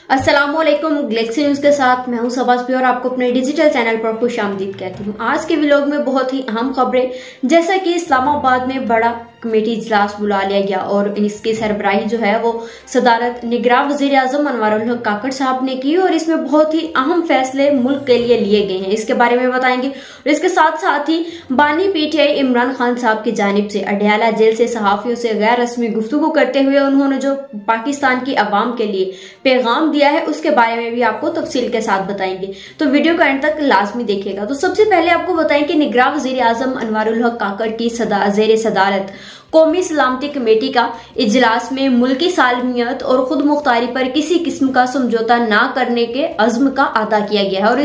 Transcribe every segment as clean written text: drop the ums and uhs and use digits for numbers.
अस्सलामुअलैकुम। Galaxy news के साथ मैं हूं सबाज़ और आपको अपने डिजिटल चैनल पर खुशामदीद कहती हूं। आज के व्लॉग में बहुत ही अहम खबरें, जैसा कि इस्लामाबाद में बड़ा कमेटी इजलास बुला लिया गया और इसकी सरबराही जो है वो सदारत निगरां वजीर आजम अनवारुल हक काकड़ साहब ने की और इसमें बहुत ही अहम फैसले मुल्क के लिए लिए गए हैं। इसके बारे में बताएंगे और इसके साथ साथ ही बानी पीटीआई इमरान खान साहब की जानिब से अडयाला जेल से सहाफियों से गैर रस्मी गुफ्तगू करते हुए उन्होंने जो पाकिस्तान की अवाम के लिए पैगाम दिया है उसके बारे में भी आपको तफसील के साथ बताएंगे, तो वीडियो का अंत तक लाजमी देखिएगा। तो सबसे पहले आपको बताएं कि निगरां वजीर आजम अनवारुल हक काकड़ की जेर सदारत कौमी सलामती कमेटी का इजलास में मुल्की सालमियत और खुद मुख्तारी पर किसी किस्म का समझौता न करने के अज़्म का अदा किया गया है। और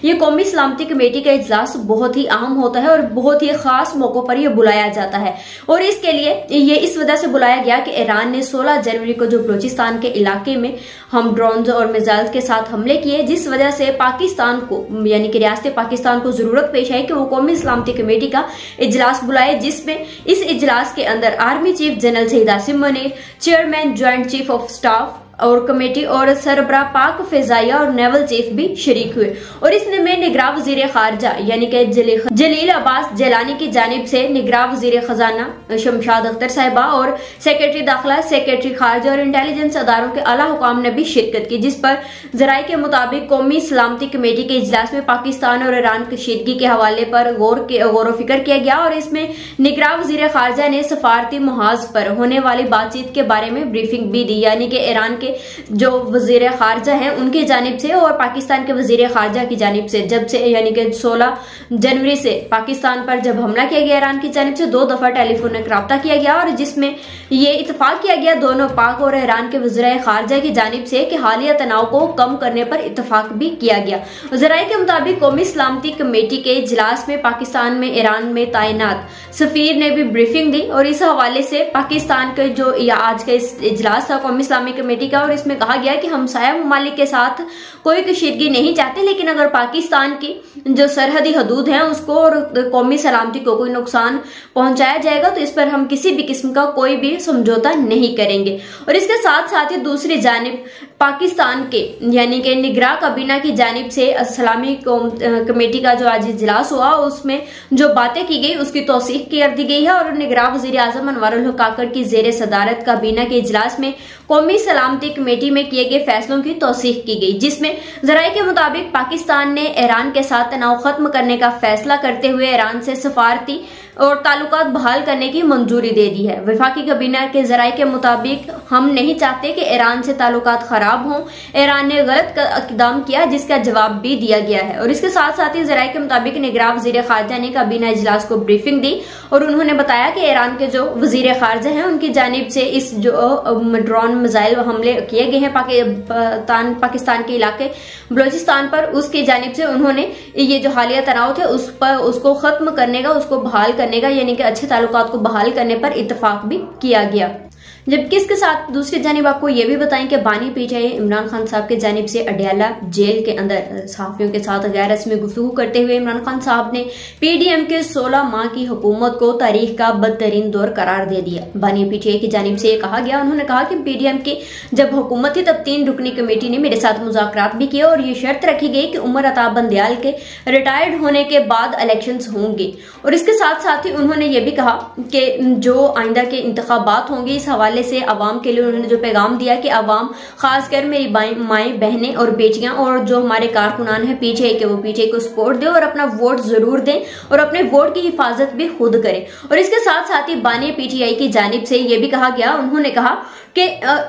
ये कौमी सलामती कमेटी का इजलास बहुत ही अहम होता है और बहुत ही खास मौकों पर यह बुलाया जाता है और इसके लिए ये इस वजह से बुलाया गया कि ईरान ने 16 जनवरी को जो बलूचिस्तान के इलाके में हम ड्रोन और मिसाइल के साथ हमले किए, जिस वजह से पाकिस्तान को यानी कि रियासत पाकिस्तान को जरूरत पेश आई कि वो कौमी सलामती कमेटी का इजलास बुलाए, जिसमें इस इजलास के अंदर आर्मी चीफ जनरल शहीद Asim Munir, chairman joint chief of staff और कमेटी और सरबराह पाक फिजाइया और नेवल चीफ भी शरीक हुए। और इसमें निगरां वजीर खारजा यानी कि जलील अब्बास जलानी की जानिब से निगरां वजीर खजाना शमशाद अख्तर साहिबा और सेक्रेटरी दाखिला, सेक्रेटरी खारजा और इंटेलिजेंस अदारों के आला हुकाम ने भी शिरकत की, जिस पर जराये के मुताबिक कौमी सलामती कमेटी के इजलास में पाकिस्तान और ईरान कशीदगी के हवाले पर गौर फिक्र किया गया। और इसमें निगरां वजीर खारजा ने सफारती मुहाज पर होने वाली बातचीत के बारे में ब्रीफिंग भी दी, यानी कि ईरान के जो वजीर खारजा हैं उनकी जानिब से और पाकिस्तान के वजीर खारजा की जानिब से जब से यानी कि 16 जनवरी से पाकिस्तान पर जब हमला किया गया ईरान की जानिब से 2 दफा टेलीफोनिक राब्ता किया गया और जिसमें ये इत्तेफाक किया गया दोनों पाक और ईरान के वजीर खारजा की जानिब से कि हालिया तनाव को कम करने पर इत्तेफाक भी किया गया। जराये के मुताबिक कौमी सलामती कमेटी के इजलास में पाकिस्तान में ईरान में तैनात सफीर ने भी ब्रीफिंग दी और इस हवाले से पाकिस्तान के जो आज का इस इजलास था कौमी इस्लामी कमेटी का, और इसमें कहा गया कि हमसाया ममालिक के साथ कोई कशीदगी नहीं चाहते, लेकिन अगर पाकिस्तान की जो सरहदी हदूद हैं उसको और कौमी सलामती को कोई नुकसान पहुंचाया जाएगा तो इस पर हम किसी भी किस्म का कोई भी समझौता नहीं करेंगे। और इसके साथ साथ ही दूसरी जानिब पाकिस्तान के यानी कि निगरां काबीना की जानिब से इस्लामी कमेटी का जो आज इजलास हुआ उसमें जो बातें की गई उसकी तौसीक कर दी गई है और निगरां वजीर आजम अनवारुल हक काकड़ की जेर सदारत काबीना के इजलास में कौमी सलामती कमेटी में किए गए फैसलों की तौसीक की गई, जिसमें जराये के मुताबिक पाकिस्तान ने ईरान के साथ तनाव खत्म करने का फैसला करते हुए ईरान से सफारती और ताल्लुकात बहाल करने की मंजूरी दे दी है। वफाकी काबीना के जराये के मुताबिक हम नहीं चाहते कि ईरान से ताल्लुकात खराब हों, ईरान ने गलत इकदाम किया जिसका जवाब भी दिया गया है। और इसके साथ साथ ही जराये के मुताबिक निगरां वजीर खारजा ने काबीना इजलास को ब्रीफिंग दी और उन्होंने बताया कि ईरान के जो वजीर खारजा हैं उनकी जानिब से इस जो ड्रोन मिसाइल हमले किए गए हैं पाकिस्तान के इलाके बलूचिस्तान पर, उसकी जानिब से उन्होंने ये जो हालिया तनाव थे उसको खत्म करने का, उसको बहाल करने का यानी कि अच्छे ताल्लुकात को बहाल करने पर इत्तेफाक भी किया गया। जबकि इसके साथ दूसरी जानिब आपको ये भी बताएं कि बानी पीटीआई इमरान खान साहब की जानिब से अडयाला जेल के अंदर सहाफियों के साथ गैर रस्मी गुफ्तगू करते हुए इमरान खान साहब ने पीडीएम के 16 माह की हुकूमत को तारीख का बदतरीन दौर करार दे दिया। बानी पीटीआई की जानिब से कहा गया, उन्होंने कहा कि पीडीएम की जब हुकूमत थी तब 3 रुकनी कमेटी ने मेरे साथ मुज़ाकरात भी किए और ये शर्त रखी गई कि उमर अता बंदयाल के रिटायर्ड होने के बाद इलेक्शंस होंगे। और इसके साथ साथ ही उन्होंने ये भी कहा कि जो आइंदा के इंतखाबात होंगे इस हवाले से अवाम के लिए उन्होंने जो पैगाम दिया कि अवाम खासकर मेरी माएं बहनें और बेटियां और जो हमारे कारकुनान हैं पीटीआई के वो पीटीआई को सपोर्ट दें और अपना वोट जरूर दें और अपने वोट की हिफाजत भी खुद करें। और इसके साथ साथ ही बानी पीटीआई की जानिब से ये भी कहा गया, उन्होंने कहा कि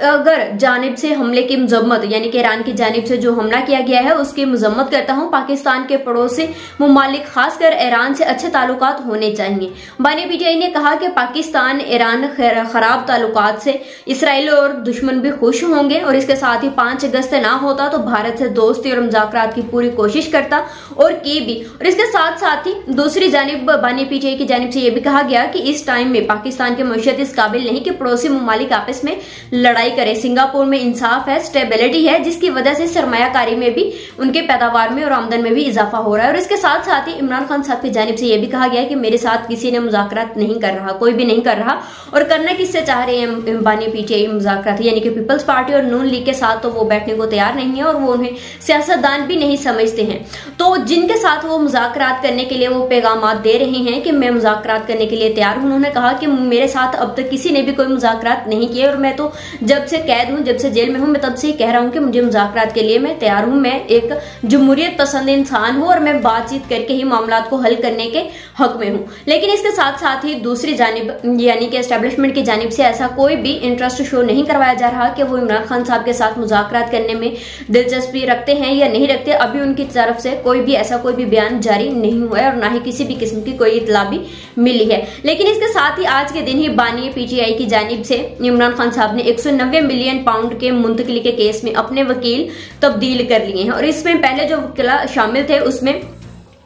अगर जानिब से हमले की मजम्मत यानी कि ईरान की जानिब से जो हमला किया गया है उसकी मजम्मत करता हूं, पाकिस्तान के पड़ोसी मुमालिक खासकर ईरान से अच्छे ताल्लुकात होने चाहिए। बानी पीटीआई ने कहा कि पाकिस्तान ईरान खराब ताल्लुकात से इसराइल और दुश्मन भी खुश होंगे और इसके साथ ही 5 अगस्त ना होता तो भारत से दोस्ती और मुज़ाकरात की पूरी कोशिश करता और की भी। और इसके साथ साथ ही दूसरी जानिब बानी पीटीआई की जानिब से यह भी कहा गया कि इस टाइम में पाकिस्तान की मईशत इस काबिल नहीं कि पड़ोसी मुमालिक आपस में लड़ाई करे। सिंगापुर में इंसाफ है, स्टेबिलिटी है, जिसकी वजह से सरमायाकारी में भी उनके पैदावार में और आमदन में भी इजाफा हो रहा है। और इसके साथ साथ ही इमरान खान साहब की जानिब से यह भी कहा गया कि मेरे साथ किसी ने मुज़ाकरात नहीं कर रहा, कोई भी नहीं कर रहा और करना किससे चाह रहे हैं बानी पीटीआई मुज़ाकरात यानी कि पीपल्स पार्टी और नून लीग के साथ तो वो बैठने को तैयार नहीं है और वो उन्हें सियासतदान भी नहीं समझते हैं। तो जिनके साथ वो मुज़ाकरात करने के लिए वो पैगाम दे रहे हैं कि मैं मुज़ाकरात करने के लिए तैयार हूं, उन्होंने कहा कि मेरे साथ अब तक किसी ने भी कोई मुज़ाकरात नहीं किए और मैं तो जब से कैद हूं, जब से जेल में हूं, मैं तब से ही कह रहा हूं कि मुझे मुज़ाकरात के लिए मैं तैयार हूं। मैं एक जमहूरियत पसंद इंसान हूं और मैं बातचीत करके ही मामलात को हल करने के हक में हूं। लेकिन इसके साथ साथ ही दूसरी जानिब यानी कि एस्टेब्लिशमेंट की जानिब से ऐसा कोई भी इंटरेस्ट शो नहीं करवाया जा रहा कि वो इमरान खान साहब के साथ मुज़ाकरात करने में दिलचस्पी रखते हैं या नहीं रखते। अभी उनकी तरफ से कोई भी ऐसा कोई भी बयान जारी नहीं हुआ है और ना ही किसी भी किस्म की कोई इतला भी मिली है। लेकिन इसके साथ ही आज के दिन ही बानी पीटीआई की जानिब से इमरान खान साहब ने 190 मिलियन पाउंड के मुंतकिली के केस में अपने वकील तब्दील कर लिए हैं और इसमें पहले जो वकील शामिल थे उसमें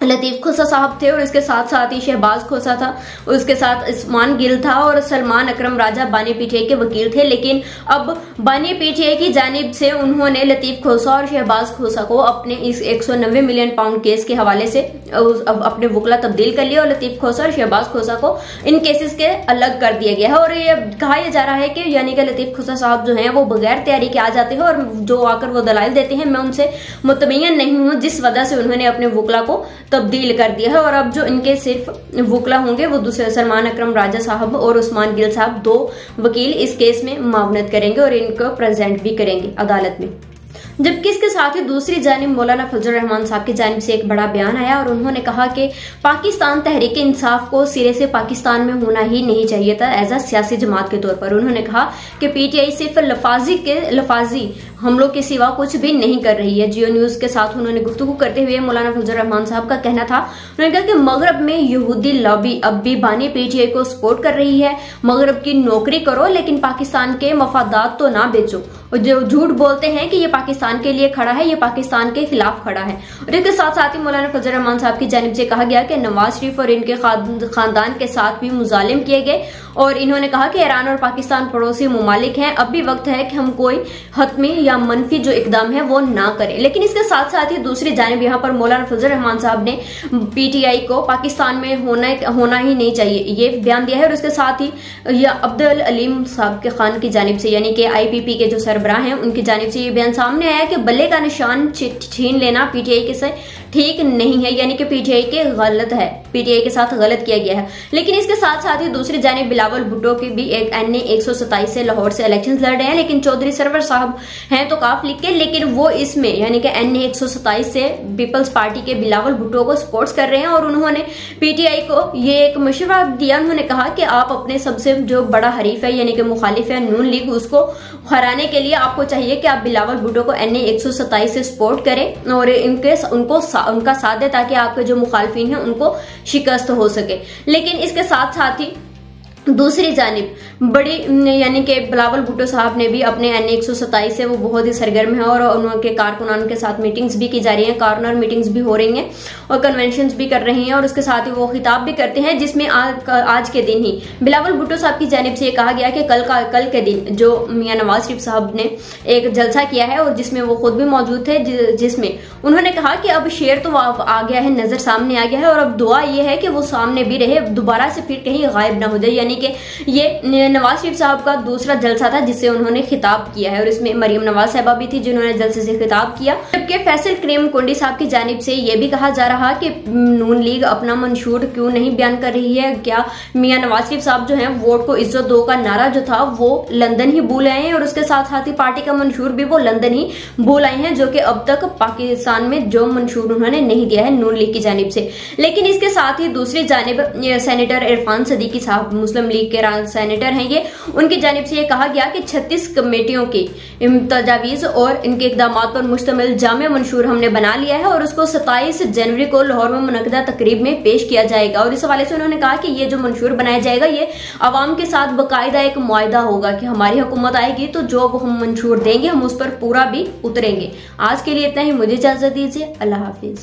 लतीफ खोसा साहब थे और इसके साथ साथ ही शहबाज खोसा था, उसके साथ उस्मान गिल था और सलमान अकरम राजा बानी पीटीआई के वकील थे। लेकिन अब बानी पीटीआई की जानिब से उन्होंने लतीफ खोसा और शहबाज खोसा को अपने इस 190 मिलियन पाउंड केस के हवाले से अब अपने वकला तब्दील कर लिया और लतीफ खोसा और शहबाज खोसा को इन केसेस के अलग कर दिया गया है। और ये कहा जा रहा है कि यानी कि लतीफ खोसा साहब जो है वो बगैर तैयारी के आ जाते हैं और जो आकर वो दलाइल देते हैं, मैं उनसे मुतमय्यन नहीं हूँ, जिस वजह से उन्होंने अपने वकला को तब्दील कर दिया है। और अब जो इनके सिर्फ वकला होंगे वो दूसरे सलमान अकरम राजा साहब और उस्मान गिल साहब, दो वकील इस केस में मावनत करेंगे और इनको प्रेजेंट भी करेंगे अदालत में। जबकि इसके साथ ही दूसरी जानिब मौलाना फजल रहमान साहब की जानिब से एक बड़ा बयान आया और उन्होंने कहा कि पाकिस्तान तहरीक इंसाफ को सिरे से पाकिस्तान में होना ही नहीं चाहिए था एज अ सियासी जमात के तौर पर। उन्होंने कहा कि पीटीआई सिर्फ लफाजी हमलों के सिवा कुछ भी नहीं कर रही है। जियो न्यूज के साथ उन्होंने गुफ्तगू करते हुए मौलाना फजल रहमान साहब का कहना था, उन्होंने कहा कि मगरब में यहूदी लॉबी अब भी बानी पीटीआई को सपोर्ट कर रही है। मगरब की नौकरी करो लेकिन पाकिस्तान के मफादात तो ना बेचो। और जो झूठ बोलते हैं कि ये पाकिस्तान के लिए खड़ा है, ये पाकिस्तान के खिलाफ खड़ा है। और इसके साथ साथ ही मौलाना फजल रहमान साहब की जानिब से कहा गया कि नवाज शरीफ और इनके खानदान के साथ भी मुजालिम किए गए और इन्होंने कहा कि ईरान और पाकिस्तान पड़ोसी मुमालिक हैं, अब भी वक्त है कि हम कोई हतमी या मनफी जो इकदाम है वो ना करें। लेकिन इसके साथ साथ ही दूसरी जानिब यहाँ पर मौलाना फजल रहमान साहब ने पीटीआई को पाकिस्तान में होना ही नहीं चाहिए ये बयान दिया है। और इसके साथ ही अब्दुल अलीम साहब के खान की जानिब से यानी कि आईपीपी के जो सरबराह हैं उनकी जानिब से ये बयान सामने आया कि बल्ले का निशान छीन लेना पीटीआई के से ठीक नहीं है, यानी कि पीटीआई के गलत है, पीटीआई के साथ गलत किया गया है। लेकिन इसके साथ साथ ही दूसरी जानिब बिलावल भुट्टो की भी एक NA 127 से लाहौर से इलेक्शंस लड़ रहे हैं, लेकिन चौधरी सरवर साहब हैं तो काफ लिख के, लेकिन वो इसमें यानी कि NA 127 से पीपल्स पार्टी के बिलावल भुट्टो को सपोर्ट कर रहे हैं। और उन्होंने पीटीआई को ये एक मशवरा दिया, उन्होंने कहा कि आप अपने सबसे जो बड़ा हरीफ है यानी कि मुखालिफ है नून लीग, उसको हराने के लिए आपको चाहिए कि आप बिलावल भुट्टो को NA 127 से सपोर्ट करें और उनका साथ दे ताकि आपके जो मुखालफिन हैं उनको शिकस्त हो सके। लेकिन इसके साथ साथ ही दूसरी जानिब बड़ी यानी कि बिलावल भुट्टो साहब ने भी अपने NA 127 से वो बहुत ही सरगर्म है और उनके कारकुनान के साथ मीटिंग्स भी की जा रही हैं, कार्नर मीटिंग्स भी हो रही हैं और कन्वेंशंस भी कर रहे हैं और उसके साथ ही वो खिताब भी करते हैं, जिसमें आज के दिन ही बिलावल भुट्टो साहब की जानिब से कहा गया कि कल के दिन जो मियां नवाज शरीफ साहब ने एक जलसा किया है और जिसमें वो खुद भी मौजूद थे, जिसमें उन्होंने कहा कि अब शेर तो आ गया है, नजर सामने आ गया है और अब दुआ ये है कि वो सामने भी रहे, दोबारा से फिर कहीं गायब ना हो जाए। यानी कि ये नवाज शरीफ साहब का दूसरा जलसा था जिससे उन्होंने खिताब किया है और इसमें मरियम नवाज साहबा भी थी जिन्होंने जलसे से खिताब किया। जबकि फैसल क्रीम कुंडी साहब की जानिब से यह भी कहा जा रहा कि नून लीग अपना मंशूर क्यों नहीं बयान कर रही है, क्या मियां नवाज शरीफ साहब जो है वोट को इज्जत दो का नारा जो था वो लंदन ही भूल आए हैं और उसके साथ साथ ही पार्टी का मंशूर भी वो लंदन ही भूल आए हैं, जो कि अब तक पाकिस्तान में जो मंशूर उन्होंने नहीं दिया है नून लीग की जानिब से। लेकिन इसके साथ ही दूसरी जानिब सेनेटर इरफान सदीकी साहब मुस्लिम लीग के सेनेटर हैं, ये उनकी जानिब से ये कहा गया कि 36 कमेटियों की तजावीज और इनके इकदाम पर मुश्तमिल जामे मंशूर हमने बना लिया है और उसको 27 जनवरी को लाहौर में मुनक़दा तकरीब में पेश किया जाएगा। और इस हवाले से उन्होंने कहा कि ये जो मंशूर बनाया जाएगा ये अवाम के साथ बाकायदा एक मुआहदा होगा कि हमारी हुकूमत आएगी तो जो हम मंशूर देंगे हम उस पर पूरा भी उतरेंगे। आज के लिए इतना ही, मुझे इजाजत दीजिए, अल्लाह हाफिज।